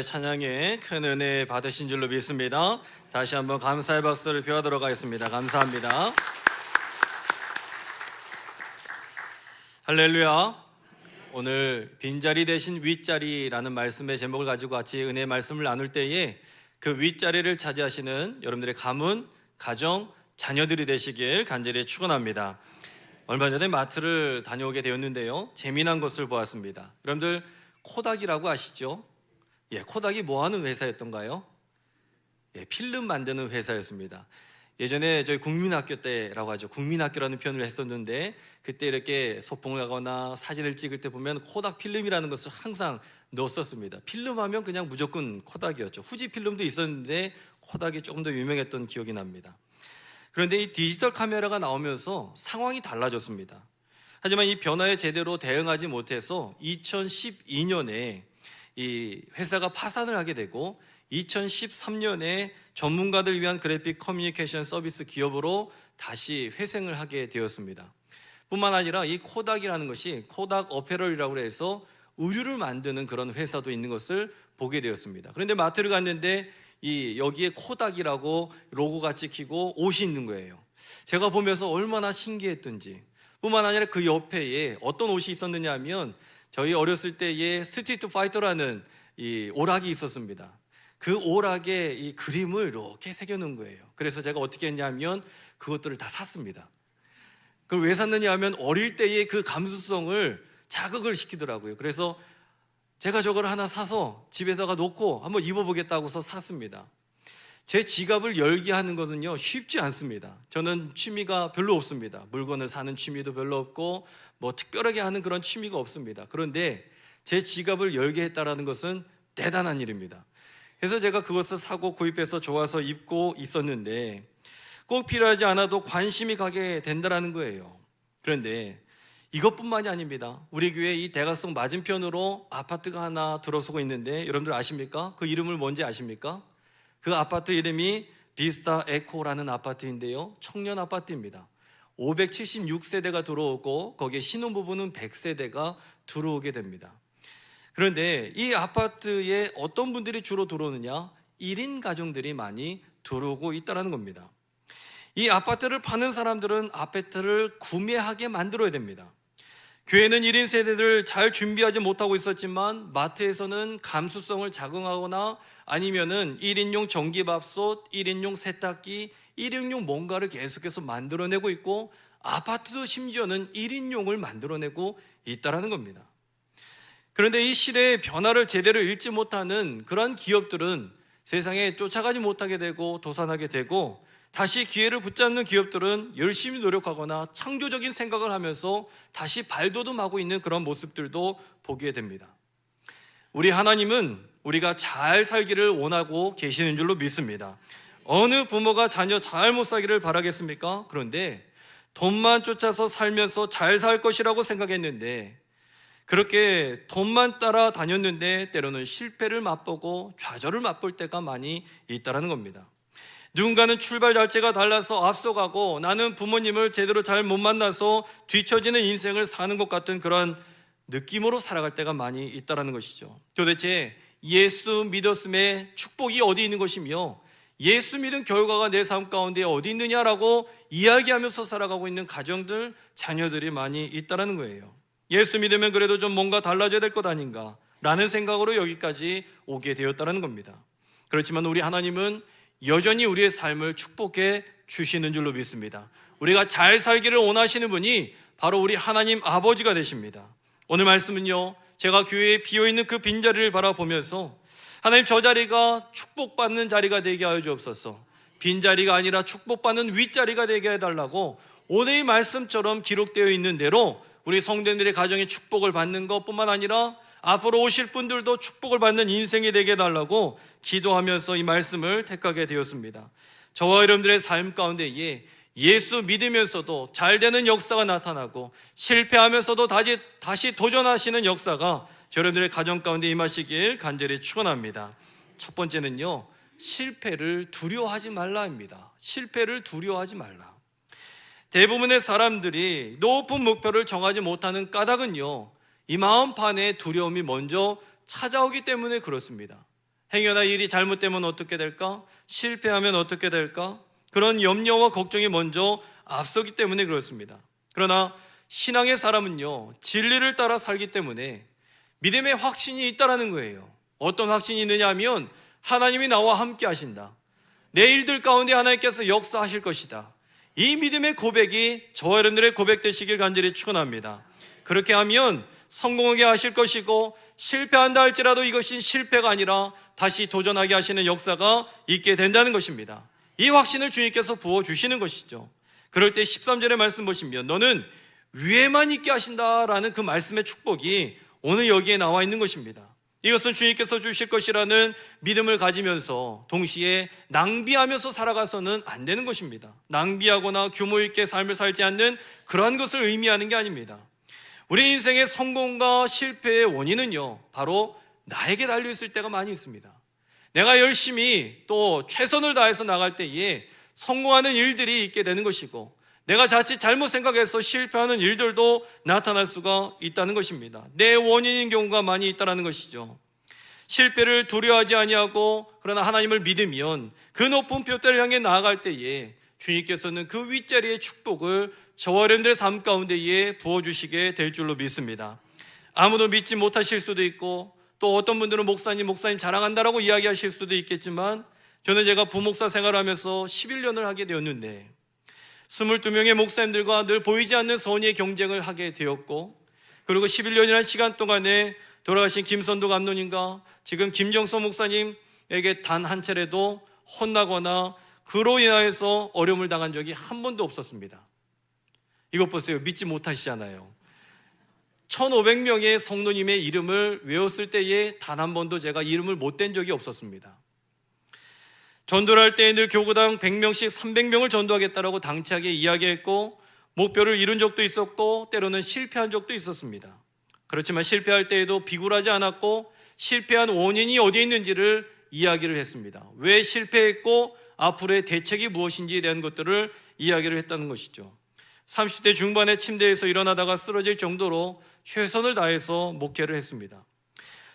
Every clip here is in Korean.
찬양에 큰 은혜 받으신 줄로 믿습니다. 다시 한번 감사의 박수를 표하도록 하겠습니다. 감사합니다. 할렐루야. 오늘 빈자리 대신 윗자리라는 말씀의 제목을 가지고 같이 은혜의 말씀을 나눌 때에 그 윗자리를 차지하시는 여러분들의 가문, 가정, 자녀들이 되시길 간절히 축원합니다. 얼마 전에 마트를 다녀오게 되었는데요, 재미난 것을 보았습니다. 여러분들 코닥이라고 아시죠? 코닥이 뭐하는 회사였던가요? 필름 만드는 회사였습니다. 예전에 저희 국민학교 때라고 하죠, 국민학교라는 표현을 했었는데, 그때 이렇게 소풍을 가거나 사진을 찍을 때 보면 코닥 필름이라는 것을 항상 넣었었습니다. 필름하면 그냥 무조건 코닥이었죠. 후지 필름도 있었는데 코닥이 조금 더 유명했던 기억이 납니다. 그런데 이 디지털 카메라가 나오면서 상황이 달라졌습니다. 하지만 이 변화에 제대로 대응하지 못해서 2012년에 이 회사가 파산을 하게 되고 2013년에 전문가들 위한 그래픽 커뮤니케이션 서비스 기업으로 다시 회생을 하게 되었습니다. 뿐만 아니라 이 코닥이라는 것이 코닥 어페럴이라고 해서 의류를 만드는 그런 회사도 있는 것을 보게 되었습니다. 그런데 마트를 갔는데 여기에 코닥이라고 로고가 찍히고 옷이 있는 거예요. 제가 보면서 얼마나 신기했던지, 뿐만 아니라 그 옆에 어떤 옷이 있었느냐 하면 저희 어렸을 때에 스트리트 파이터라는 이 오락이 있었습니다. 그 오락에 이 그림을 이렇게 새겨놓은 거예요. 그래서 제가 어떻게 했냐면 그것들을 다 샀습니다. 그걸 왜 샀느냐 하면 어릴 때의 그 감수성을 자극을 시키더라고요. 그래서 제가 저걸 하나 사서 집에다가 놓고 한번 입어보겠다고서 샀습니다. 제 지갑을 열게 하는 것은요, 쉽지 않습니다. 저는 취미가 별로 없습니다. 물건을 사는 취미도 별로 없고 뭐 특별하게 하는 그런 취미가 없습니다. 그런데 제 지갑을 열게 했다는 것은 대단한 일입니다. 그래서 제가 그것을 사고 구입해서 좋아서 입고 있었는데 꼭 필요하지 않아도 관심이 가게 된다는 거예요. 그런데 이것뿐만이 아닙니다. 우리 교회 이 대각선 맞은편으로 아파트가 하나 들어서고 있는데 여러분들 아십니까? 그 이름을 뭔지 아십니까? 그 아파트 이름이 비스타 에코라는 아파트인데요, 청년 아파트입니다. 576세대가 들어오고 거기에 신혼부부는 100세대가 들어오게 됩니다. 그런데 이 아파트에 어떤 분들이 주로 들어오느냐? 1인 가정들이 많이 들어오고 있다는 겁니다. 이 아파트를 파는 사람들은 아파트를 구매하게 만들어야 됩니다. 교회는 1인 세대들을 잘 준비하지 못하고 있었지만 마트에서는 감수성을 자극하거나 아니면은 1인용 전기밥솥, 1인용 세탁기, 1인용 뭔가를 계속해서 만들어내고 있고 아파트도 심지어는 1인용을 만들어내고 있다는 겁니다. 그런데 이 시대의 변화를 제대로 읽지 못하는 그런 기업들은 세상에 쫓아가지 못하게 되고 도산하게 되고, 다시 기회를 붙잡는 기업들은 열심히 노력하거나 창조적인 생각을 하면서 다시 발돋움하고 있는 그런 모습들도 보게 됩니다. 우리 하나님은 우리가 잘 살기를 원하고 계시는 줄로 믿습니다. 어느 부모가 자녀 잘 못 살기를 바라겠습니까? 그런데 돈만 쫓아서 살면서 잘 살 것이라고 생각했는데, 그렇게 돈만 따라 다녔는데 때로는 실패를 맛보고 좌절을 맛볼 때가 많이 있다는 겁니다. 누군가는 출발 자체가 달라서 앞서가고 나는 부모님을 제대로 잘 못 만나서 뒤처지는 인생을 사는 것 같은 그런 느낌으로 살아갈 때가 많이 있다는 것이죠. 도대체 예수 믿었음의 축복이 어디 있는 것이며 예수 믿은 결과가 내 삶 가운데 어디 있느냐라고 이야기하면서 살아가고 있는 가정들, 자녀들이 많이 있다는 거예요. 예수 믿으면 그래도 좀 뭔가 달라져야 될 것 아닌가 라는 생각으로 여기까지 오게 되었다는 겁니다. 그렇지만 우리 하나님은 여전히 우리의 삶을 축복해 주시는 줄로 믿습니다. 우리가 잘 살기를 원하시는 분이 바로 우리 하나님 아버지가 되십니다. 오늘 말씀은요, 제가 교회에 비어있는 그 빈자리를 바라보면서 하나님, 저 자리가 축복받는 자리가 되게 하여 주옵소서, 빈자리가 아니라 축복받는 윗자리가 되게 해달라고 오늘 이 말씀처럼 기록되어 있는 대로 우리 성도님들의 가정에 축복을 받는 것뿐만 아니라 앞으로 오실 분들도 축복을 받는 인생이 되게 해달라고 기도하면서 이 말씀을 택하게 되었습니다. 저와 여러분들의 삶 가운데에 예수 믿으면서도 잘 되는 역사가 나타나고 실패하면서도 다시 도전하시는 역사가 여러분들의 가정 가운데 임하시길 간절히 축원합니다. 첫 번째는요, 실패를 두려워하지 말라입니다. 실패를 두려워하지 말라. 대부분의 사람들이 높은 목표를 정하지 못하는 까닭은요, 이 마음판에 두려움이 먼저 찾아오기 때문에 그렇습니다. 행여나 일이 잘못되면 어떻게 될까? 실패하면 어떻게 될까? 그런 염려와 걱정이 먼저 앞서기 때문에 그렇습니다. 그러나 신앙의 사람은요, 진리를 따라 살기 때문에 믿음의 확신이 있다라는 거예요. 어떤 확신이 있느냐 하면 하나님이 나와 함께 하신다. 내 일들 가운데 하나님께서 역사하실 것이다. 이 믿음의 고백이 저와 여러분들의 고백 되시길 간절히 축원합니다. 그렇게 하면 성공하게 하실 것이고, 실패한다 할지라도 이것이 실패가 아니라 다시 도전하게 하시는 역사가 있게 된다는 것입니다. 이 확신을 주님께서 부어주시는 것이죠. 그럴 때 13절의 말씀 보시면 너는 위에만 있게 하신다라는 그 말씀의 축복이 오늘 여기에 나와 있는 것입니다. 이것은 주님께서 주실 것이라는 믿음을 가지면서 동시에 낭비하면서 살아가서는 안 되는 것입니다. 낭비하거나 규모 있게 삶을 살지 않는 그러한 것을 의미하는 게 아닙니다. 우리 인생의 성공과 실패의 원인은요, 바로 나에게 달려있을 때가 많이 있습니다. 내가 열심히 또 최선을 다해서 나갈 때에 성공하는 일들이 있게 되는 것이고, 내가 자칫 잘못 생각해서 실패하는 일들도 나타날 수가 있다는 것입니다. 내 원인인 경우가 많이 있다는 것이죠. 실패를 두려워하지 아니하고 그러나 하나님을 믿으면 그 높은 뼘대를 향해 나아갈 때에 주님께서는 그 윗자리의 축복을 저와 여러분들의 삶 가운데에 부어주시게 될 줄로 믿습니다. 아무도 믿지 못하실 수도 있고, 또 어떤 분들은 목사님 자랑한다라고 이야기하실 수도 있겠지만, 저는 제가 부목사 생활하면서 11년을 하게 되었는데 22명의 목사님들과 늘 보이지 않는 선의의 경쟁을 하게 되었고, 그리고 11년이라는 시간 동안에 돌아가신 김선도 감독님과 지금 김정서 목사님에게 단 한 차례도 혼나거나 그로 인하여서 어려움을 당한 적이 한 번도 없었습니다. 이것 보세요. 믿지 못하시잖아요. 1500명의 성도님의 이름을 외웠을 때에 단 한 번도 제가 이름을 못 댄 적이 없었습니다. 전도를 할 때 늘 교구당 100명씩 300명을 전도하겠다라고 당차게 이야기했고, 목표를 이룬 적도 있었고 때로는 실패한 적도 있었습니다. 그렇지만 실패할 때에도 비굴하지 않았고, 실패한 원인이 어디에 있는지를 이야기를 했습니다. 왜 실패했고 앞으로의 대책이 무엇인지에 대한 것들을 이야기를 했다는 것이죠. 30대 중반에 침대에서 일어나다가 쓰러질 정도로 최선을 다해서 목회를 했습니다.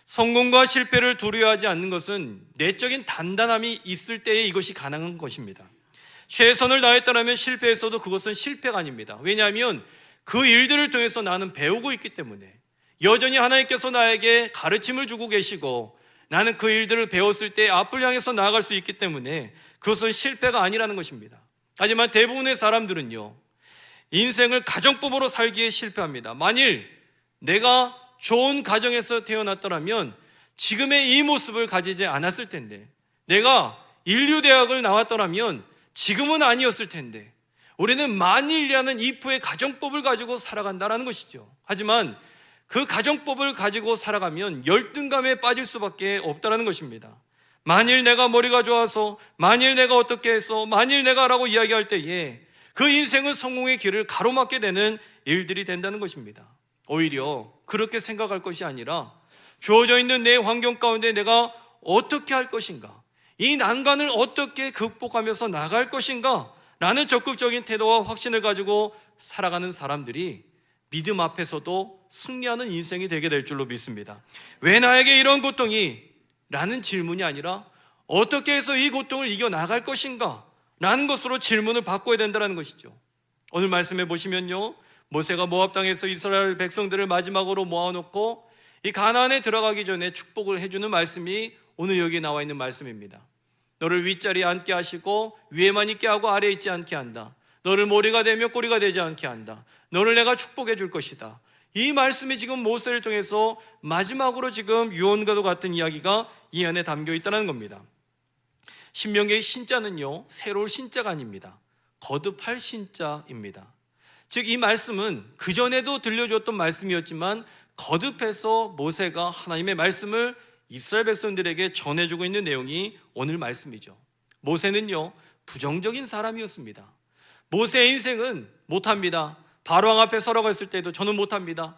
성공과 실패를 두려워하지 않는 것은 내적인 단단함이 있을 때에 이것이 가능한 것입니다. 최선을 다했다면 실패했어도 그것은 실패가 아닙니다. 왜냐하면 그 일들을 통해서 나는 배우고 있기 때문에, 여전히 하나님께서 나에게 가르침을 주고 계시고 나는 그 일들을 배웠을 때 앞을 향해서 나아갈 수 있기 때문에 그것은 실패가 아니라는 것입니다. 하지만 대부분의 사람들은요, 인생을 가정법으로 살기에 실패합니다. 만일 내가 좋은 가정에서 태어났더라면 지금의 이 모습을 가지지 않았을 텐데, 내가 인류대학을 나왔더라면 지금은 아니었을 텐데, 우리는 만일이라는 이프의 가정법을 가지고 살아간다는 것이죠. 하지만 그 가정법을 가지고 살아가면 열등감에 빠질 수밖에 없다는 것입니다. 만일 내가 머리가 좋아서, 만일 내가 어떻게 해서, 만일 내가 라고 이야기할 때에 그 인생은 성공의 길을 가로막게 되는 일들이 된다는 것입니다. 오히려 그렇게 생각할 것이 아니라 주어져 있는 내 환경 가운데 내가 어떻게 할 것인가, 이 난관을 어떻게 극복하면서 나갈 것인가 라는 적극적인 태도와 확신을 가지고 살아가는 사람들이 믿음 앞에서도 승리하는 인생이 되게 될 줄로 믿습니다. 왜 나에게 이런 고통이? 라는 질문이 아니라 어떻게 해서 이 고통을 이겨나갈 것인가 라는 것으로 질문을 바꿔야 된다는 것이죠. 오늘 말씀해 보시면요, 모세가 모압 땅에서 이스라엘 백성들을 마지막으로 모아놓고 이 가나안에 들어가기 전에 축복을 해주는 말씀이 오늘 여기에 나와 있는 말씀입니다. 너를 윗자리에 앉게 하시고 위에만 있게 하고 아래에 있지 않게 한다. 너를 머리가 되며 꼬리가 되지 않게 한다. 너를 내가 축복해 줄 것이다. 이 말씀이 지금 모세를 통해서 마지막으로 지금 유언과도 같은 이야기가 이 안에 담겨 있다는 겁니다. 신명기의 신자는요, 새로울 신자가 아닙니다. 거듭할 신자입니다. 즉 이 말씀은 그전에도 들려주었던 말씀이었지만 거듭해서 모세가 하나님의 말씀을 이스라엘 백성들에게 전해주고 있는 내용이 오늘 말씀이죠. 모세는요, 부정적인 사람이었습니다. 모세의 인생은 못합니다. 바로왕 앞에 서라고 했을 때도 저는 못합니다.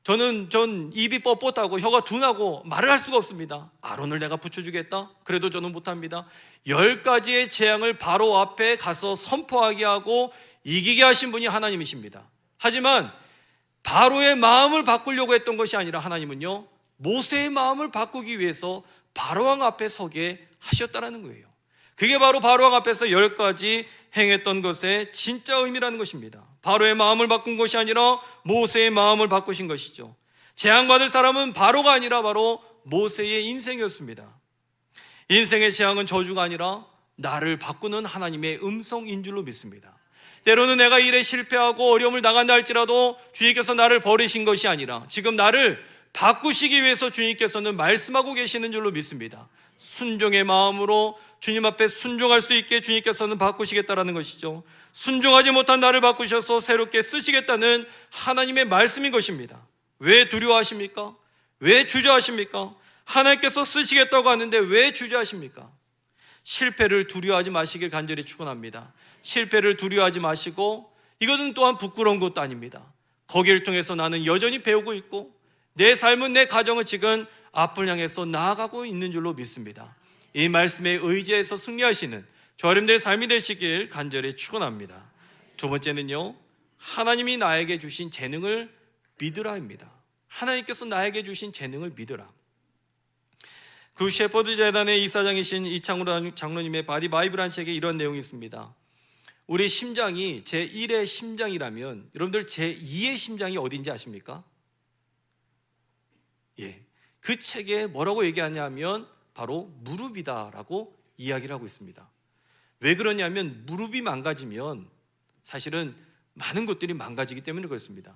전 입이 뻣뻣하고 혀가 둔하고 말을 할 수가 없습니다. 아론을 내가 붙여주겠다? 그래도 저는 못합니다. 10가지의 재앙을 바로 앞에 가서 선포하게 하고 이기게 하신 분이 하나님이십니다. 하지만 바로의 마음을 바꾸려고 했던 것이 아니라 하나님은요, 모세의 마음을 바꾸기 위해서 바로왕 앞에 서게 하셨다는 거예요. 그게 바로 바로왕 앞에서 10가지 행했던 것의 진짜 의미라는 것입니다. 바로의 마음을 바꾼 것이 아니라 모세의 마음을 바꾸신 것이죠. 재앙받을 사람은 바로가 아니라 바로 모세의 인생이었습니다. 인생의 재앙은 저주가 아니라 나를 바꾸는 하나님의 음성인 줄로 믿습니다. 때로는 내가 일에 실패하고 어려움을 당한다 할지라도 주님께서 나를 버리신 것이 아니라 지금 나를 바꾸시기 위해서 주님께서는 말씀하고 계시는 줄로 믿습니다. 순종의 마음으로 주님 앞에 순종할 수 있게 주님께서는 바꾸시겠다라는 것이죠. 순종하지 못한 나를 바꾸셔서 새롭게 쓰시겠다는 하나님의 말씀인 것입니다. 왜 두려워하십니까? 왜 주저하십니까? 하나님께서 쓰시겠다고 하는데 왜 주저하십니까? 실패를 두려워하지 마시길 간절히 축원합니다. 실패를 두려워하지 마시고, 이것은 또한 부끄러운 것도 아닙니다. 거기를 통해서 나는 여전히 배우고 있고 내 삶은, 내 가정은 지금 앞을 향해서 나아가고 있는 줄로 믿습니다. 이 말씀에 의지해서 승리하시는 저와 여러분들의 삶이 되시길 간절히 축원합니다. 두 번째는요, 하나님이 나에게 주신 재능을 믿으라입니다. 하나님께서 나에게 주신 재능을 믿으라. 그 셰퍼드 재단의 이사장이신 이창훈 장로님의 바디 바이블이라는 책에 이런 내용이 있습니다. 우리 심장이 제1의 심장이라면 여러분들 제2의 심장이 어딘지 아십니까? 그 책에 뭐라고 얘기하냐면 바로 무릎이다라고 이야기를 하고 있습니다. 왜 그러냐면 무릎이 망가지면 사실은 많은 것들이 망가지기 때문에 그렇습니다.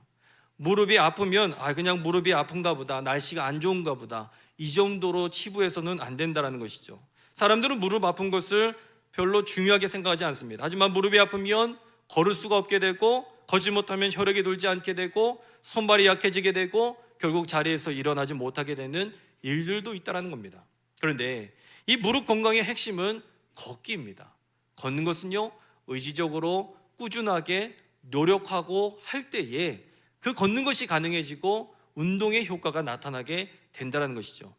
무릎이 아프면 그냥 무릎이 아픈가 보다, 날씨가 안 좋은가 보다, 이 정도로 치부해서는 안 된다는 것이죠. 사람들은 무릎 아픈 것을 별로 중요하게 생각하지 않습니다. 하지만 무릎이 아프면 걸을 수가 없게 되고, 걷지 못하면 혈액이 돌지 않게 되고, 손발이 약해지게 되고, 결국 자리에서 일어나지 못하게 되는 일들도 있다는 겁니다. 그런데 이 무릎 건강의 핵심은 걷기입니다. 걷는 것은요, 의지적으로 꾸준하게 노력하고 할 때에 그 걷는 것이 가능해지고 운동의 효과가 나타나게 된다는 것이죠.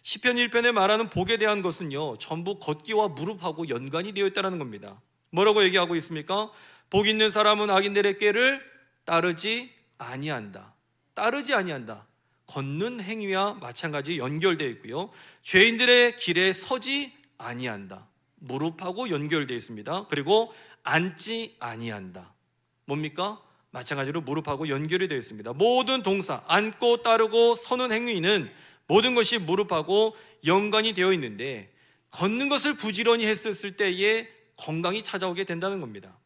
시편 1편에 말하는 복에 대한 것은요, 전부 걷기와 무릎하고 연관이 되어 있다는 겁니다. 뭐라고 얘기하고 있습니까? 복 있는 사람은 악인들의 꾀를 따르지 아니한다. 따르지 아니한다. 걷는 행위와 마찬가지 연결되어 있고요, 죄인들의 길에 서지 아니한다. 무릎하고 연결되어 있습니다. 그리고 앉지 아니한다. 뭡니까? 마찬가지로 무릎하고 연결이 되어 있습니다. 모든 동사, 앉고 따르고 서는 행위는 모든 것이 무릎하고 연관이 되어 있는데, 걷는 것을 부지런히 했었을 때에 건강이 찾아오게 된다는 겁니다.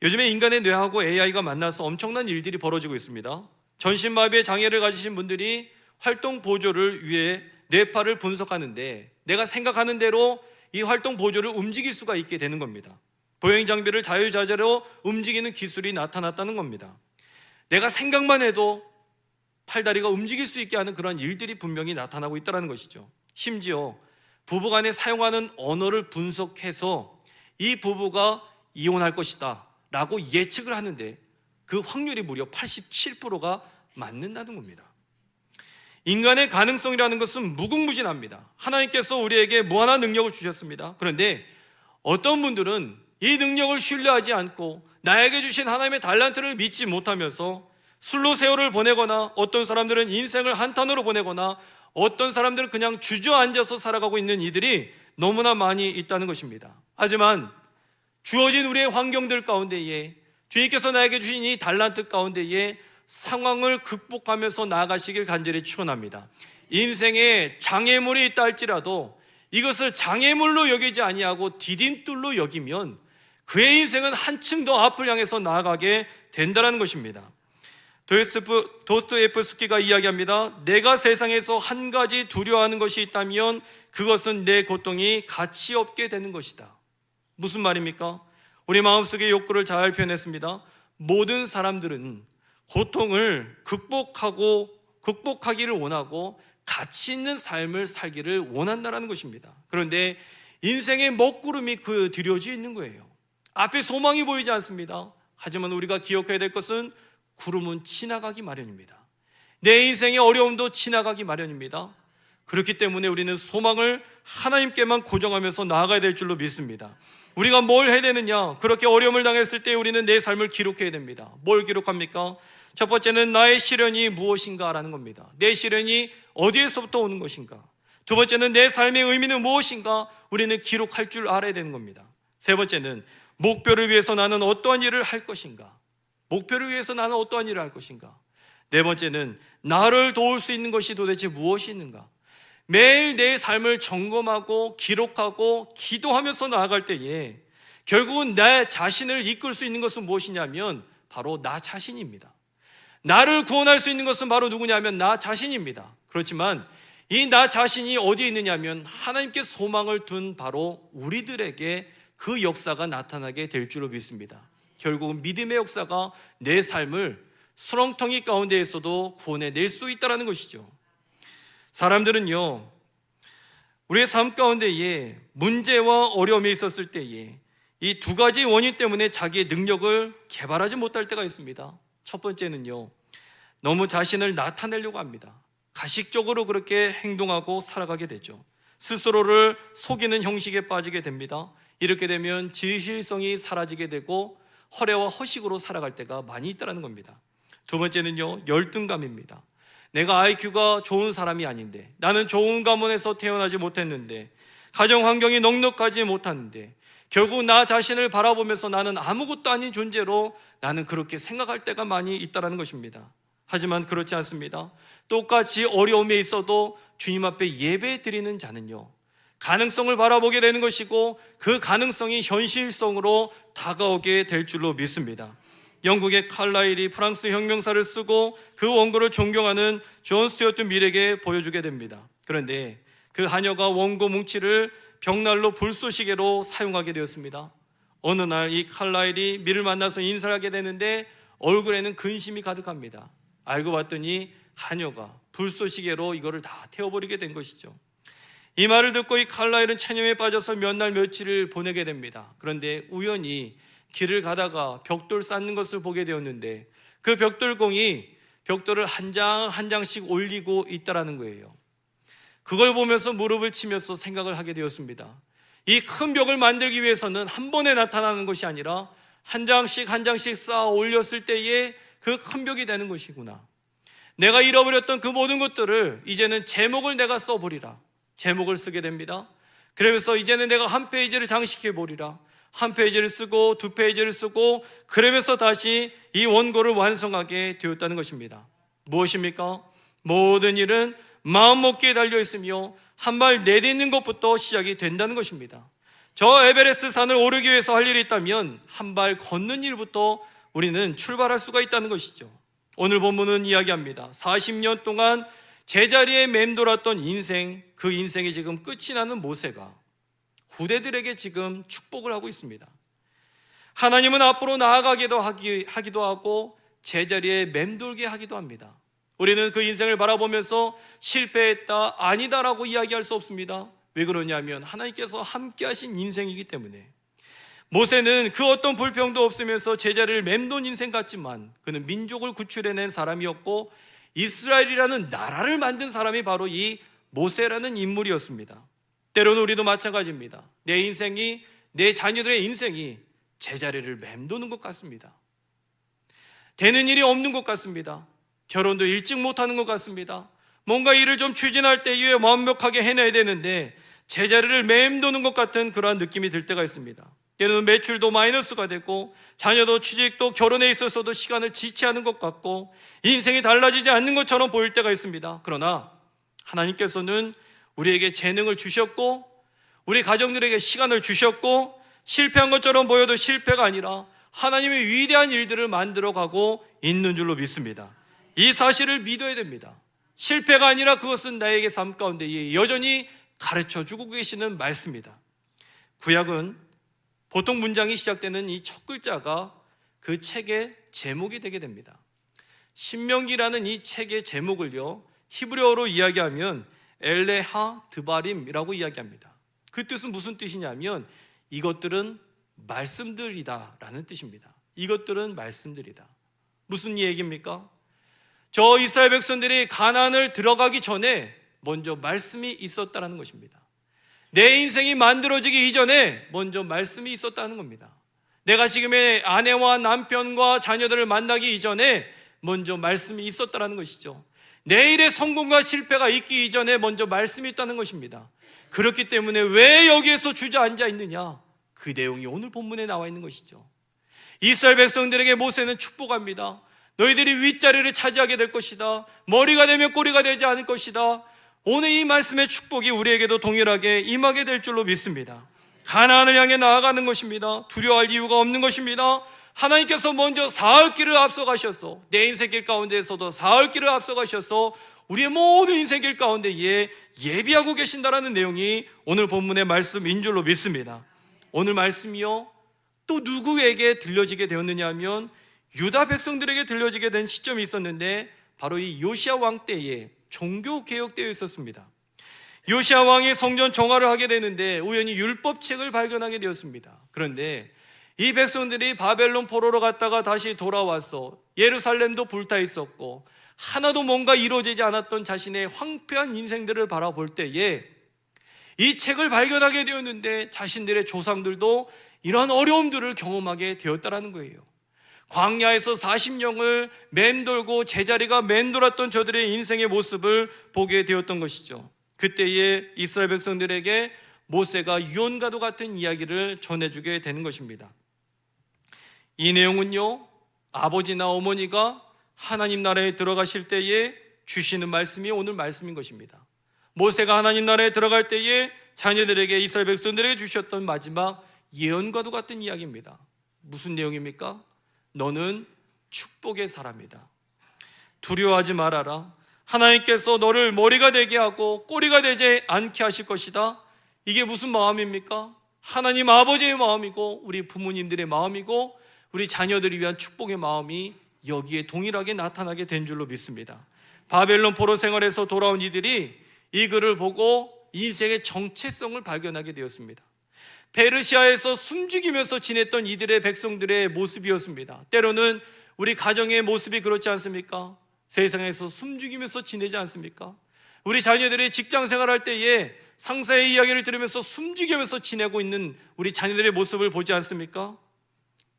요즘에 인간의 뇌하고 AI가 만나서 엄청난 일들이 벌어지고 있습니다. 전신마비의 장애를 가지신 분들이 활동 보조를 위해 뇌파를 분석하는데 내가 생각하는 대로 이 활동 보조를 움직일 수가 있게 되는 겁니다. 보행 장비를 자유자재로 움직이는 기술이 나타났다는 겁니다. 내가 생각만 해도 팔다리가 움직일 수 있게 하는 그런 일들이 분명히 나타나고 있다는 것이죠. 심지어 부부간에 사용하는 언어를 분석해서 이 부부가 이혼할 것이다 라고 예측을 하는데 그 확률이 무려 87%가 맞는다는 겁니다. 인간의 가능성이라는 것은 무궁무진합니다. 하나님께서 우리에게 무한한 능력을 주셨습니다. 그런데 어떤 분들은 이 능력을 신뢰하지 않고 나에게 주신 하나님의 달란트를 믿지 못하면서 술로 세월을 보내거나, 어떤 사람들은 인생을 한탄으로 보내거나, 어떤 사람들은 그냥 주저앉아서 살아가고 있는 이들이 너무나 많이 있다는 것입니다. 하지만 주어진 우리의 환경들 가운데에 주님께서 나에게 주신 이 달란트 가운데에 상황을 극복하면서 나아가시길 간절히 축원합니다. 인생에 장애물이 있다 할지라도 이것을 장애물로 여기지 아니하고 디딤돌로 여기면 그의 인생은 한층 더 앞을 향해서 나아가게 된다는 것입니다. 도스토옙스키가 이야기합니다. 내가 세상에서 한 가지 두려워하는 것이 있다면 그것은 내 고통이 가치 없게 되는 것이다. 무슨 말입니까? 우리 마음속의 욕구를 잘 표현했습니다. 모든 사람들은 고통을 극복하기를 원하고 가치 있는 삶을 살기를 원한다는 것입니다. 그런데 인생의 먹구름이 그 뒤려져 있는 거예요. 앞에 소망이 보이지 않습니다. 하지만 우리가 기억해야 될 것은 구름은 지나가기 마련입니다. 내 인생의 어려움도 지나가기 마련입니다. 그렇기 때문에 우리는 소망을 하나님께만 고정하면서 나아가야 될 줄로 믿습니다. 우리가 뭘 해야 되느냐? 그렇게 어려움을 당했을 때 우리는 내 삶을 기록해야 됩니다. 뭘 기록합니까? 첫 번째는 나의 시련이 무엇인가 라는 겁니다. 내 시련이 어디에서부터 오는 것인가? 두 번째는 내 삶의 의미는 무엇인가? 우리는 기록할 줄 알아야 되는 겁니다. 세 번째는 목표를 위해서 나는 어떠한 일을 할 것인가? 목표를 위해서 나는 어떠한 일을 할 것인가? 네 번째는 나를 도울 수 있는 것이 도대체 무엇이 있는가? 매일 내 삶을 점검하고 기록하고 기도하면서 나아갈 때에 결국은 내 자신을 이끌 수 있는 것은 무엇이냐면 바로 나 자신입니다. 나를 구원할 수 있는 것은 바로 누구냐면 나 자신입니다. 그렇지만 이 나 자신이 어디에 있느냐면 하나님께 소망을 둔 바로 우리들에게 그 역사가 나타나게 될 줄로 믿습니다. 결국은 믿음의 역사가 내 삶을 수렁텅이 가운데에서도 구원해낼 수 있다는 것이죠. 사람들은요, 우리의 삶 가운데에 문제와 어려움이 있었을 때에 이 두 가지 원인 때문에 자기의 능력을 개발하지 못할 때가 있습니다. 첫 번째는요, 너무 자신을 나타내려고 합니다. 가식적으로 그렇게 행동하고 살아가게 되죠. 스스로를 속이는 형식에 빠지게 됩니다. 이렇게 되면 진실성이 사라지게 되고 허례와 허식으로 살아갈 때가 많이 있다는 겁니다. 두 번째는요, 열등감입니다. 내가 IQ가 좋은 사람이 아닌데, 나는 좋은 가문에서 태어나지 못했는데, 가정 환경이 넉넉하지 못하는데, 결국 나 자신을 바라보면서 나는 아무것도 아닌 존재로 나는 그렇게 생각할 때가 많이 있다는 것입니다. 하지만 그렇지 않습니다. 똑같이 어려움에 있어도 주님 앞에 예배 드리는 자는요, 가능성을 바라보게 되는 것이고 그 가능성이 현실성으로 다가오게 될 줄로 믿습니다. 영국의 칼라일이 프랑스 혁명사를 쓰고 그 원고를 존경하는 존 스튜어트 밀에게 보여주게 됩니다. 그런데 그 하녀가 원고 뭉치를 벽난로 불쏘시개로 사용하게 되었습니다. 어느 날 이 칼라일이 밀을 만나서 인사를 하게 되는데 얼굴에는 근심이 가득합니다. 알고 봤더니 하녀가 불쏘시개로 이거를 다 태워버리게 된 것이죠. 이 말을 듣고 이 칼라일은 체념에 빠져서 몇 날 며칠을 보내게 됩니다. 그런데 우연히 길을 가다가 벽돌 쌓는 것을 보게 되었는데 그 벽돌공이 벽돌을 한 장 한 장씩 올리고 있다라는 거예요. 그걸 보면서 무릎을 치면서 생각을 하게 되었습니다. 이 큰 벽을 만들기 위해서는 한 번에 나타나는 것이 아니라 한 장씩 한 장씩 쌓아 올렸을 때에 그 큰 벽이 되는 것이구나. 내가 잃어버렸던 그 모든 것들을 이제는 제목을 내가 써보리라. 제목을 쓰게 됩니다. 그러면서 이제는 내가 한 페이지를 장식해 보리라. 한 페이지를 쓰고 두 페이지를 쓰고 그러면서 다시 이 원고를 완성하게 되었다는 것입니다. 무엇입니까? 모든 일은 마음먹기에 달려있으며 한 발 내딛는 것부터 시작이 된다는 것입니다. 저 에베레스트 산을 오르기 위해서 할 일이 있다면 한 발 걷는 일부터 우리는 출발할 수가 있다는 것이죠. 오늘 본문은 이야기합니다. 40년 동안 제자리에 맴돌았던 인생, 그 인생이 지금 끝이 나는 모세가 후대들에게 지금 축복을 하고 있습니다. 하나님은 앞으로 나아가기도 하고 제자리에 맴돌게 하기도 합니다. 우리는 그 인생을 바라보면서 실패했다, 아니다라고 이야기할 수 없습니다. 왜 그러냐면 하나님께서 함께 하신 인생이기 때문에. 모세는 그 어떤 불평도 없으면서 제자리를 맴돈 인생 같지만 그는 민족을 구출해낸 사람이었고 이스라엘이라는 나라를 만든 사람이 바로 이 모세라는 인물이었습니다. 때로는 우리도 마찬가지입니다. 내 인생이, 내 자녀들의 인생이 제자리를 맴도는 것 같습니다. 되는 일이 없는 것 같습니다. 결혼도 일찍 못하는 것 같습니다. 뭔가 일을 좀 추진할 때에 완벽하게 해내야 되는데 제자리를 맴도는 것 같은 그러한 느낌이 들 때가 있습니다. 때로는 매출도 마이너스가 되고 자녀도 취직도 결혼에 있어서도 시간을 지체하는 것 같고 인생이 달라지지 않는 것처럼 보일 때가 있습니다. 그러나 하나님께서는 우리에게 재능을 주셨고 우리 가정들에게 시간을 주셨고 실패한 것처럼 보여도 실패가 아니라 하나님의 위대한 일들을 만들어가고 있는 줄로 믿습니다. 이 사실을 믿어야 됩니다. 실패가 아니라 그것은 나에게 삶 가운데 여전히 가르쳐주고 계시는 말씀입니다. 구약은 보통 문장이 시작되는 이 첫 글자가 그 책의 제목이 되게 됩니다. 신명기라는 이 책의 제목을요, 히브리어로 이야기하면 엘레하 드바림이라고 이야기합니다. 그 뜻은 무슨 뜻이냐면 이것들은 말씀들이다 라는 뜻입니다. 이것들은 말씀들이다. 무슨 얘기입니까? 저 이스라엘 백성들이 가나안을 들어가기 전에 먼저 말씀이 있었다는 것입니다. 내 인생이 만들어지기 이전에 먼저 말씀이 있었다는 겁니다. 내가 지금의 아내와 남편과 자녀들을 만나기 이전에 먼저 말씀이 있었다는 것이죠. 내일의 성공과 실패가 있기 이전에 먼저 말씀이 있다는 것입니다. 그렇기 때문에 왜 여기에서 주저앉아 있느냐? 그 내용이 오늘 본문에 나와 있는 것이죠. 이스라엘 백성들에게 모세는 축복합니다. 너희들이 윗자리를 차지하게 될 것이다. 머리가 되면 꼬리가 되지 않을 것이다. 오늘 이 말씀의 축복이 우리에게도 동일하게 임하게 될 줄로 믿습니다. 가나안을 향해 나아가는 것입니다. 두려워할 이유가 없는 것입니다. 하나님께서 먼저 사흘 길을 앞서가셔서 내 인생 길 가운데에서도 사흘 길을 앞서가셔서 우리의 모든 인생 길 가운데에 예비하고 계신다라는 내용이 오늘 본문의 말씀인 줄로 믿습니다. 오늘 말씀이요, 또 누구에게 들려지게 되었느냐 하면 유다 백성들에게 들려지게 된 시점이 있었는데, 바로 이 요시야 왕 때에 종교개혁 때에 있었습니다. 요시야 왕이 성전 정화를 하게 되는데 우연히 율법책을 발견하게 되었습니다. 그런데 이 백성들이 바벨론 포로로 갔다가 다시 돌아와서 예루살렘도 불타 있었고 하나도 뭔가 이루어지지 않았던 자신의 황폐한 인생들을 바라볼 때에 이 책을 발견하게 되었는데 자신들의 조상들도 이러한 어려움들을 경험하게 되었다라는 거예요. 광야에서 40년을 맴돌고 제자리가 맴돌았던 저들의 인생의 모습을 보게 되었던 것이죠. 그때에 이스라엘 백성들에게 모세가 유언과도 같은 이야기를 전해주게 되는 것입니다. 이 내용은요, 아버지나 어머니가 하나님 나라에 들어가실 때에 주시는 말씀이 오늘 말씀인 것입니다. 모세가 하나님 나라에 들어갈 때에 자녀들에게, 이스라엘 백성들에게 주셨던 마지막 예언과도 같은 이야기입니다. 무슨 내용입니까? 너는 축복의 사람이다. 두려워하지 말아라. 하나님께서 너를 머리가 되게 하고 꼬리가 되지 않게 하실 것이다. 이게 무슨 마음입니까? 하나님 아버지의 마음이고 우리 부모님들의 마음이고 우리 자녀들을 위한 축복의 마음이 여기에 동일하게 나타나게 된 줄로 믿습니다. 바벨론 포로 생활에서 돌아온 이들이 이 글을 보고 인생의 정체성을 발견하게 되었습니다. 페르시아에서 숨죽이면서 지냈던 이들의 백성들의 모습이었습니다. 때로는 우리 가정의 모습이 그렇지 않습니까? 세상에서 숨죽이면서 지내지 않습니까? 우리 자녀들이 직장 생활할 때에 상사의 이야기를 들으면서 숨죽이면서 지내고 있는 우리 자녀들의 모습을 보지 않습니까?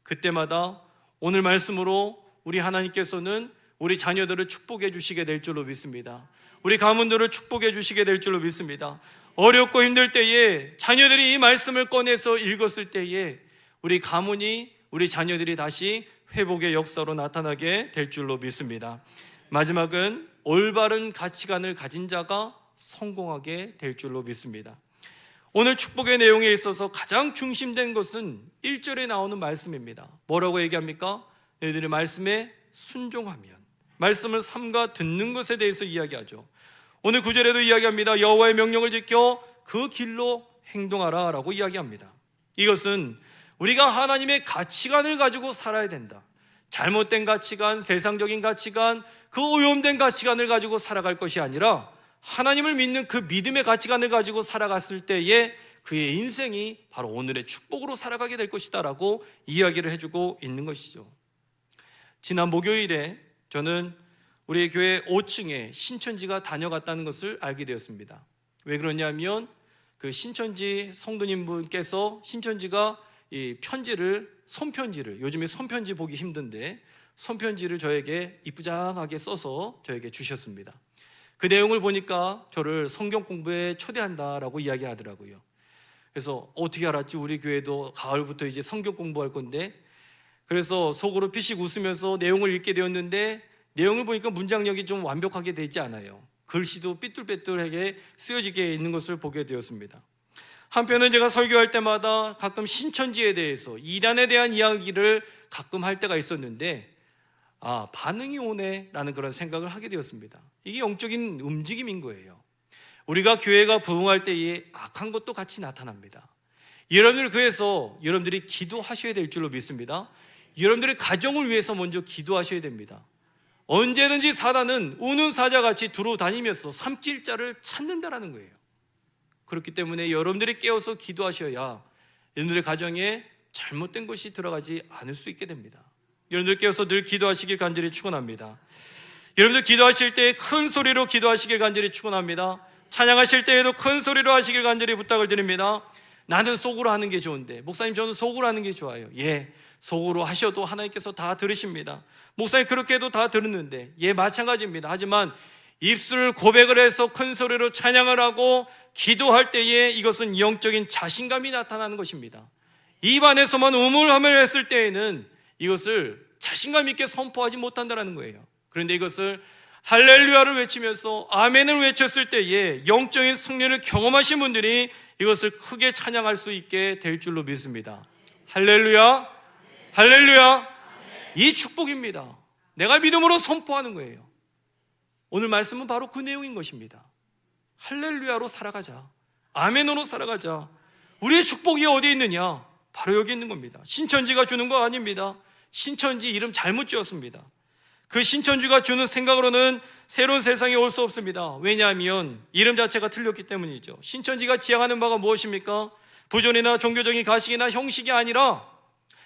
그때마다 오늘 말씀으로 우리 하나님께서는 우리 자녀들을 축복해 주시게 될 줄로 믿습니다. 우리 가문들을 축복해 주시게 될 줄로 믿습니다. 어렵고 힘들 때에 자녀들이 이 말씀을 꺼내서 읽었을 때에 우리 가문이, 우리 자녀들이 다시 회복의 역사로 나타나게 될 줄로 믿습니다. 마지막은 올바른 가치관을 가진 자가 성공하게 될 줄로 믿습니다. 오늘 축복의 내용에 있어서 가장 중심된 것은 1절에 나오는 말씀입니다. 뭐라고 얘기합니까? 너희들의 말씀에 순종하면, 말씀을 삼가 듣는 것에 대해서 이야기하죠. 오늘 9절에도 이야기합니다. 여호와의 명령을 지켜 그 길로 행동하라 라고 이야기합니다. 이것은 우리가 하나님의 가치관을 가지고 살아야 된다. 잘못된 가치관, 세상적인 가치관, 그 오염된 가치관을 가지고 살아갈 것이 아니라 하나님을 믿는 그 믿음의 가치관을 가지고 살아갔을 때에 그의 인생이 바로 오늘의 축복으로 살아가게 될 것이다 라고 이야기를 해주고 있는 것이죠. 지난 목요일에 저는 우리 교회 5층에 신천지가 다녀갔다는 것을 알게 되었습니다. 왜 그러냐면 그 신천지 성도님분께서 신천지가 이 편지를, 손편지를, 요즘에 손편지 보기 힘든데 손편지를 저에게 이쁘장하게 써서 저에게 주셨습니다. 그 내용을 보니까 저를 성경 공부에 초대한다라고 이야기하더라고요. 그래서 어떻게 알았지? 우리 교회도 가을부터 이제 성경 공부할 건데, 그래서 속으로 피식 웃으면서 내용을 읽게 되었는데 내용을 보니까 문장력이 좀 완벽하게 되지 않아요. 글씨도 삐뚤빼뚤하게 쓰여지게 있는 것을 보게 되었습니다. 한편은 제가 설교할 때마다 가끔 신천지에 대해서, 이단에 대한 이야기를 가끔 할 때가 있었는데 반응이 오네 라는 그런 생각을 하게 되었습니다. 이게 영적인 움직임인 거예요. 우리가 교회가 부흥할 때에 악한 것도 같이 나타납니다. 여러분들, 그래서 여러분들이 기도하셔야 될 줄로 믿습니다. 여러분들의 가정을 위해서 먼저 기도하셔야 됩니다. 언제든지 사단은 우는 사자같이 두루다니면서 삼킬 자를 찾는다라는 거예요. 그렇기 때문에 여러분들이 깨어서 기도하셔야 여러분들의 가정에 잘못된 것이 들어가지 않을 수 있게 됩니다. 여러분들 깨어서 늘 기도하시길 간절히 축원합니다. 여러분들 기도하실 때 큰 소리로 기도하시길 간절히 축원합니다. 찬양하실 때에도 큰 소리로 하시길 간절히 부탁을 드립니다. 나는 속으로 하는 게 좋은데, 목사님 저는 속으로 하는 게 좋아요. 예, 속으로 하셔도 하나님께서 다 들으십니다. 목사님 그렇게 해도 다 들었는데, 예, 마찬가지입니다. 하지만 입술 고백을 해서 큰 소리로 찬양을 하고 기도할 때에 이것은 영적인 자신감이 나타나는 것입니다. 입 안에서만 우물함을 했을 때에는 이것을 자신감 있게 선포하지 못한다는 거예요. 그런데 이것을 할렐루야를 외치면서 아멘을 외쳤을 때에 영적인 승리를 경험하신 분들이 이것을 크게 찬양할 수 있게 될 줄로 믿습니다. 할렐루야, 할렐루야. 이 축복입니다. 내가 믿음으로 선포하는 거예요. 오늘 말씀은 바로 그 내용인 것입니다. 할렐루야로 살아가자, 아멘으로 살아가자. 우리의 축복이 어디 있느냐? 바로 여기 있는 겁니다. 신천지가 주는 거 아닙니다. 신천지 이름 잘못 지었습니다. 그 신천지가 주는 생각으로는 새로운 세상에 올 수 없습니다. 왜냐하면 이름 자체가 틀렸기 때문이죠. 신천지가 지향하는 바가 무엇입니까? 부존이나 종교적인 가식이나 형식이 아니라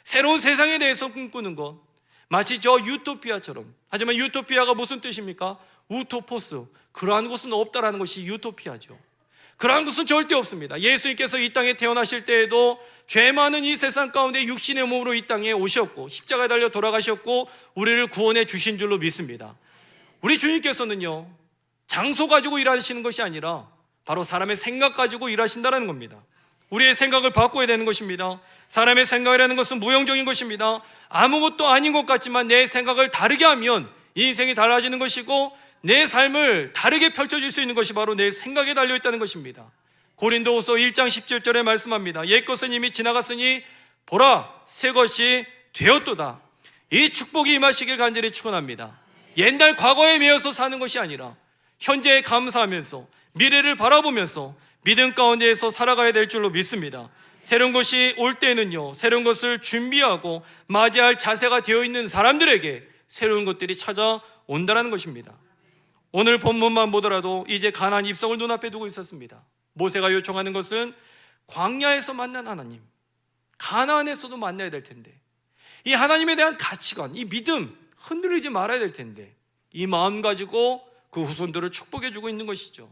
새로운 세상에 대해서 꿈꾸는 것, 마치 저 유토피아처럼. 하지만 유토피아가 무슨 뜻입니까? 우토포스, 그러한 것은 없다라는 것이 유토피아죠. 그러한 것은 절대 없습니다. 예수님께서 이 땅에 태어나실 때에도 죄 많은 이 세상 가운데 육신의 몸으로 이 땅에 오셨고 십자가에 달려 돌아가셨고 우리를 구원해 주신 줄로 믿습니다. 우리 주님께서는요, 장소 가지고 일하시는 것이 아니라 바로 사람의 생각 가지고 일하신다는 겁니다. 우리의 생각을 바꿔야 되는 것입니다. 사람의 생각이라는 것은 무용적인 것입니다. 아무것도 아닌 것 같지만 내 생각을 다르게 하면 인생이 달라지는 것이고 내 삶을 다르게 펼쳐질 수 있는 것이 바로 내 생각에 달려있다는 것입니다. 고린도후서 1장 17절에 말씀합니다. 옛것은 이미 지나갔으니 보라 새 것이 되었도다. 이 축복이 임하시길 간절히 축원합니다. 옛날 과거에 매여서 사는 것이 아니라 현재에 감사하면서 미래를 바라보면서 믿음 가운데에서 살아가야 될 줄로 믿습니다. 새로운 것이 올 때는요, 새로운 것을 준비하고 맞이할 자세가 되어 있는 사람들에게 새로운 것들이 찾아온다는 것입니다. 오늘 본문만 보더라도 이제 가나안 입성을 눈앞에 두고 있었습니다. 모세가 요청하는 것은 광야에서 만난 하나님, 가나안에서도 만나야 될 텐데 이 하나님에 대한 가치관, 이 믿음 흔들리지 말아야 될 텐데 이 마음 가지고 그 후손들을 축복해 주고 있는 것이죠.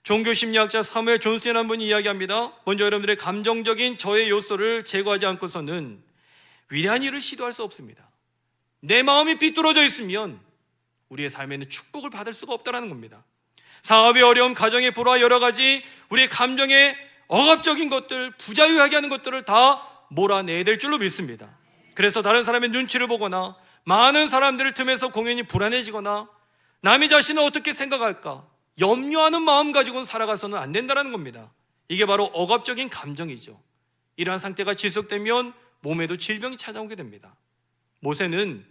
종교심리학자 사무엘 존슨이라는 분이 이야기합니다. 먼저 여러분들의 감정적인 저해 요소를 제거하지 않고서는 위대한 일을 시도할 수 없습니다. 내 마음이 비뚤어져 있으면 우리의 삶에는 축복을 받을 수가 없다는 겁니다. 사업의 어려움, 가정의 불화, 여러 가지 우리의 감정의 억압적인 것들, 부자유하게 하는 것들을 다 몰아내야 될 줄로 믿습니다. 그래서 다른 사람의 눈치를 보거나 많은 사람들을 틈에서 공연히 불안해지거나 남의 자신을 어떻게 생각할까 염려하는 마음 가지고는 살아가서는 안 된다는 겁니다. 이게 바로 억압적인 감정이죠. 이러한 상태가 지속되면 몸에도 질병이 찾아오게 됩니다. 모세는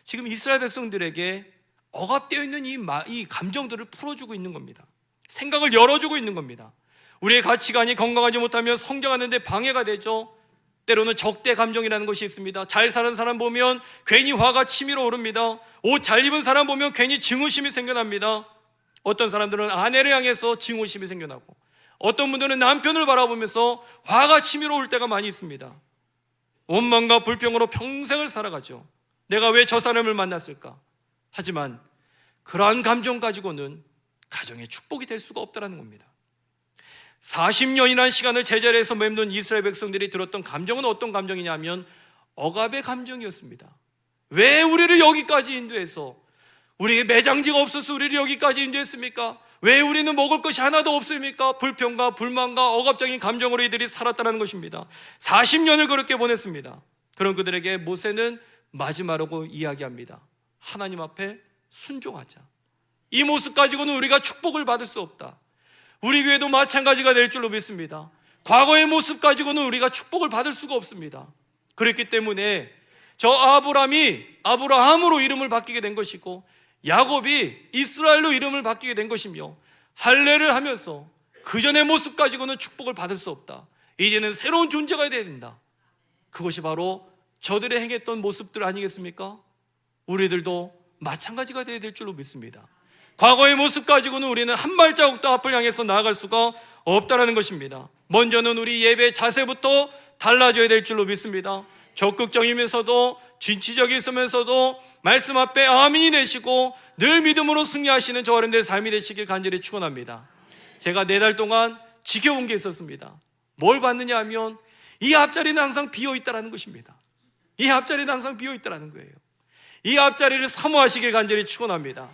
지금 이스라엘 백성들에게 억압되어 있는 이 감정들을 풀어주고 있는 겁니다. 생각을 열어주고 있는 겁니다. 우리의 가치관이 건강하지 못하면 성장하는 데 방해가 되죠. 때로는 적대 감정이라는 것이 있습니다. 잘 사는 사람 보면 괜히 화가 치밀어 오릅니다. 옷 잘 입은 사람 보면 괜히 증오심이 생겨납니다. 어떤 사람들은 아내를 향해서 증오심이 생겨나고 어떤 분들은 남편을 바라보면서 화가 치밀어 올 때가 많이 있습니다. 원망과 불평으로 평생을 살아가죠. 내가 왜 저 사람을 만났을까? 하지만 그러한 감정 가지고는 가정의 축복이 될 수가 없다는 겁니다. 40년이라는 시간을 제자리에서 맴돈 이스라엘 백성들이 들었던 감정은 어떤 감정이냐면 억압의 감정이었습니다. 왜 우리를 여기까지 인도해서 우리에게 매장지가 없어서 우리를 여기까지 인도했습니까? 왜 우리는 먹을 것이 하나도 없습니까? 불평과 불만과 억압적인 감정으로 이들이 살았다는 것입니다. 40년을 그렇게 보냈습니다. 그런 그들에게 모세는 마지막으로 이야기합니다. 하나님 앞에 순종하자. 이 모습 가지고는 우리가 축복을 받을 수 없다. 우리 교회도 마찬가지가 될 줄로 믿습니다. 과거의 모습 가지고는 우리가 축복을 받을 수가 없습니다. 그렇기 때문에 저 아브라함이 아브라함으로 이름을 바뀌게 된 것이고 야곱이 이스라엘로 이름을 바뀌게 된 것이며 할례를 하면서 그 전의 모습 가지고는 축복을 받을 수 없다. 이제는 새로운 존재가 되어야 된다. 그것이 바로 저들의 행했던 모습들 아니겠습니까? 우리들도 마찬가지가 되어야 될 줄로 믿습니다. 과거의 모습 가지고는 우리는 한 발자국도 앞을 향해서 나아갈 수가 없다는 것입니다. 먼저는 우리 예배 자세부터 달라져야 될 줄로 믿습니다. 적극적이면서도 진취적이면서도 말씀 앞에 아멘이 되시고 늘 믿음으로 승리하시는 저와 여러분들의 삶이 되시길 간절히 축원합니다. 제가 4달 동안 지켜본 게 있었습니다. 뭘 봤느냐 하면 이 앞자리는 항상 비어있다는 것입니다. 이 앞자리는 항상 비어있다는 거예요. 이 앞자리를 사모하시길 간절히 축원합니다.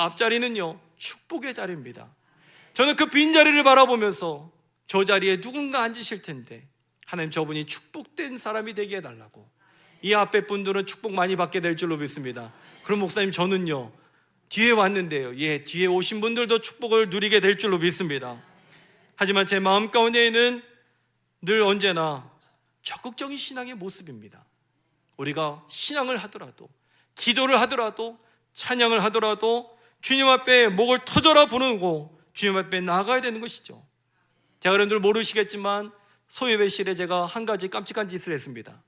앞자리는요, 축복의 자리입니다. 저는 그 빈자리를 바라보면서 저 자리에 누군가 앉으실 텐데 하나님, 저분이 축복된 사람이 되게 해달라고. 이 앞에 분들은 축복 많이 받게 될 줄로 믿습니다. 그럼 목사님, 저는요 뒤에 왔는데요, 뒤에 오신 분들도 축복을 누리게 될 줄로 믿습니다. 하지만 제 마음 가운데에는 늘 언제나 적극적인 신앙의 모습입니다. 우리가 신앙을 하더라도, 기도를 하더라도, 찬양을 하더라도 주님 앞에 목을 터져라 부르고 주님 앞에 나아가야 되는 것이죠. 제가 여러분들 모르시겠지만 소예배실에 제가 한 가지 깜찍한 짓을 했습니다.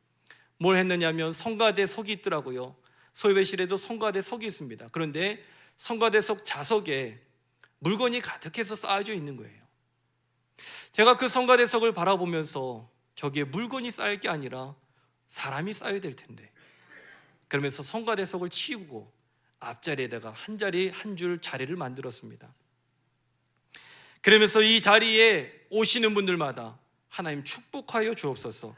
뭘 했느냐면 성가대 석이 있더라고요. 소예배실에도 성가대 석이 있습니다. 그런데 성가대 석 좌석에 물건이 가득해서 쌓여져 있는 거예요. 제가 그 성가대 석을 바라보면서 저기에 물건이 쌓일 게 아니라 사람이 쌓여야 될 텐데, 그러면서 성가대 석을 치우고 앞자리에다가 한 자리 한 줄 자리를 만들었습니다. 그러면서 이 자리에 오시는 분들마다 하나님 축복하여 주옵소서,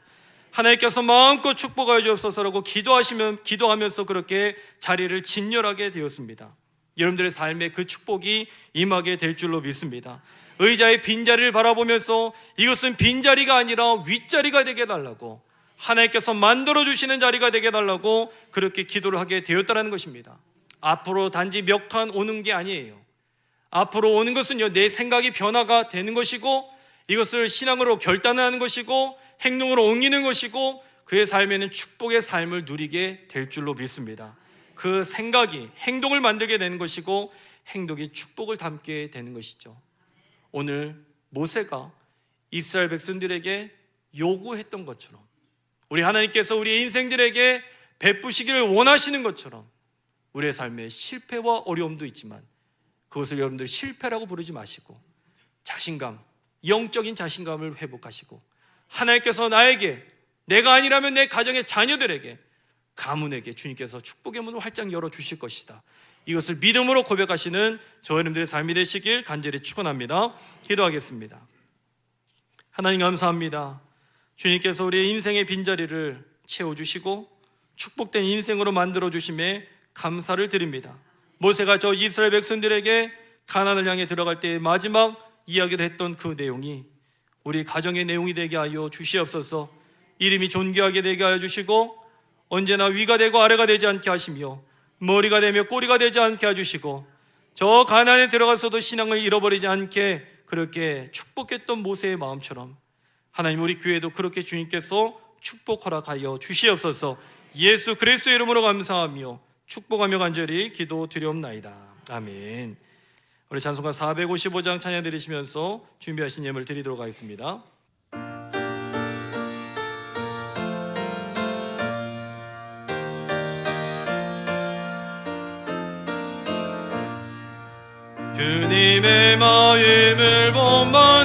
하나님께서 마음껏 축복하여 주옵소서라고 기도하면서 그렇게 자리를 진열하게 되었습니다. 여러분들의 삶에 그 축복이 임하게 될 줄로 믿습니다. 의자의 빈자리를 바라보면서 이것은 빈자리가 아니라 윗자리가 되게 해달라고, 하나님께서 만들어주시는 자리가 되게 해달라고 그렇게 기도를 하게 되었다는 것입니다. 앞으로 단지 몇 칸 오는 게 아니에요. 앞으로 오는 것은요, 내 생각이 변화가 되는 것이고, 이것을 신앙으로 결단하는 것이고, 행동으로 옮기는 것이고, 그의 삶에는 축복의 삶을 누리게 될 줄로 믿습니다. 그 생각이 행동을 만들게 되는 것이고, 행동이 축복을 담게 되는 것이죠. 오늘 모세가 이스라엘 백성들에게 요구했던 것처럼, 우리 하나님께서 우리의 인생들에게 베푸시기를 원하시는 것처럼, 우리의 삶에 실패와 어려움도 있지만 그것을 여러분들 실패라고 부르지 마시고 자신감, 영적인 자신감을 회복하시고, 하나님께서 나에게, 내가 아니라면 내 가정의 자녀들에게, 가문에게 주님께서 축복의 문을 활짝 열어주실 것이다, 이것을 믿음으로 고백하시는 저 여러분들의 삶이 되시길 간절히 축원합니다. 기도하겠습니다. 하나님 감사합니다. 주님께서 우리의 인생의 빈자리를 채워주시고 축복된 인생으로 만들어주심에 감사를 드립니다. 모세가 저 이스라엘 백성들에게 가나안을 향해 들어갈 때 마지막 이야기를 했던 그 내용이 우리 가정의 내용이 되게 하여 주시옵소서. 이름이 존귀하게 되게 하여 주시고, 언제나 위가 되고 아래가 되지 않게 하시며 머리가 되며 꼬리가 되지 않게 해주시고, 저 가나안에 들어가서도 신앙을 잃어버리지 않게 그렇게 축복했던 모세의 마음처럼 하나님, 우리 교회도 그렇게 주님께서 축복 허락하여 주시옵소서. 예수 그리스도의 이름으로 감사하며 축복하며 간절히 기도드리옵나이다. 아멘. 우리 찬송가 455장 찬양 드리시면서 준비하신 예물 드리도록 하겠습니다. 주님의 마음을 본만